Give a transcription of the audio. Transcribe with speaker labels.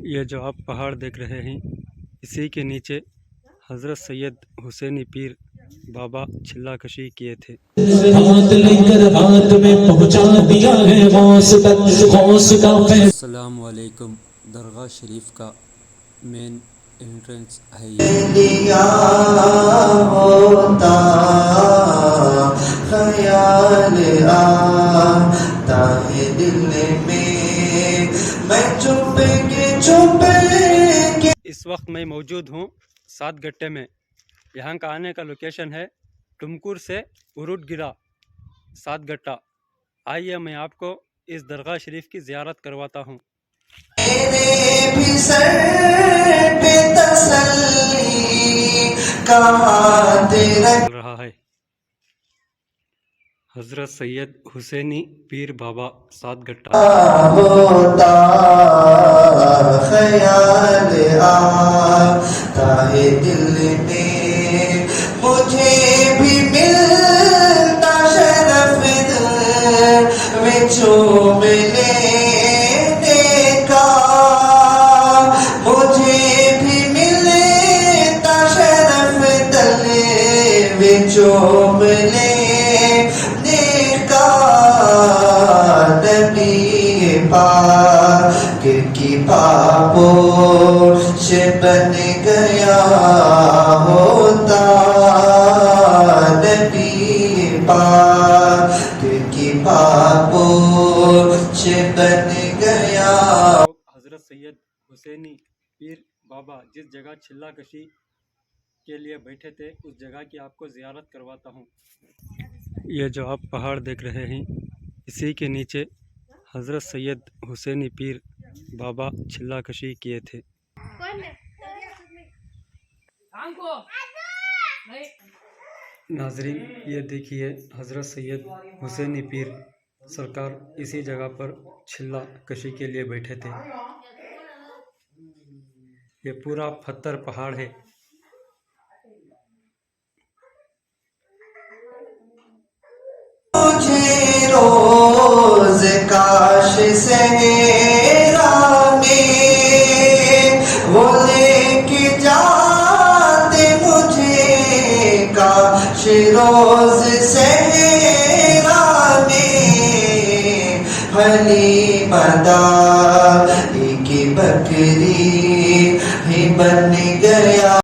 Speaker 1: یہ جو آپ پہاڑ دیکھ رہے ہیں اسی کے نیچے حضرت سید حسینی پیر بابا چھلا کشی کیے تھے۔
Speaker 2: ہاتھ لے کر ہاتھ میں پہنچا دیا ہے غوث تک، غوث کا
Speaker 1: السلام علیکم۔ درگاہ شریف کا مین انٹرنس ہے
Speaker 3: دیا ہوتا خیال آتا ہے دل میں چپ کے
Speaker 1: اس وقت میں موجود ہوں سات گٹے میں۔ یہاں کا آنے کا لوکیشن ہے ٹمکور سے اروٹ گرا سات گٹا۔ آئیے میں آپ کو اس درگاہ شریف کی زیارت کرواتا ہوں۔
Speaker 3: میرے بھی سر پہ تسلی کہاں تیرا
Speaker 1: چل رہا ہے حضرت سید حسینی پیر بابا سات گٹا۔
Speaker 3: ہوتا خیال آتا ہے دل میں مجھے بھی ملتا شرف دل میں چوم لینے کا، مجھے بھی ملتا شرف دل میں چوم لینے کا، نبی پاک کی پاپوش بن گیا ہوتا، نبی پاک کی پاپوش بن گیا۔
Speaker 1: حضرت سید حسینی پیر بابا جس جگہ چھلا کشی کے لیے بیٹھے تھے اس جگہ کی آپ کو زیارت کرواتا ہوں۔ یہ جو آپ پہاڑ دیکھ رہے ہیں اسی کے نیچے حضرت سید حسینی پیر بابا چھلا کشی کیے تھے۔ ناظرین یہ دیکھیے حضرت سید حسینی پیر سرکار اسی جگہ پر چھلا کشی کے لیے بیٹھے تھے۔ یہ پورا پتھر پہاڑ ہے۔
Speaker 3: مجھے روز کاش صحرا میں وہ لے کے جاتے مجھے، کاش روز صحرا میں حلیمہ دار کی بکری ہی بن گیا۔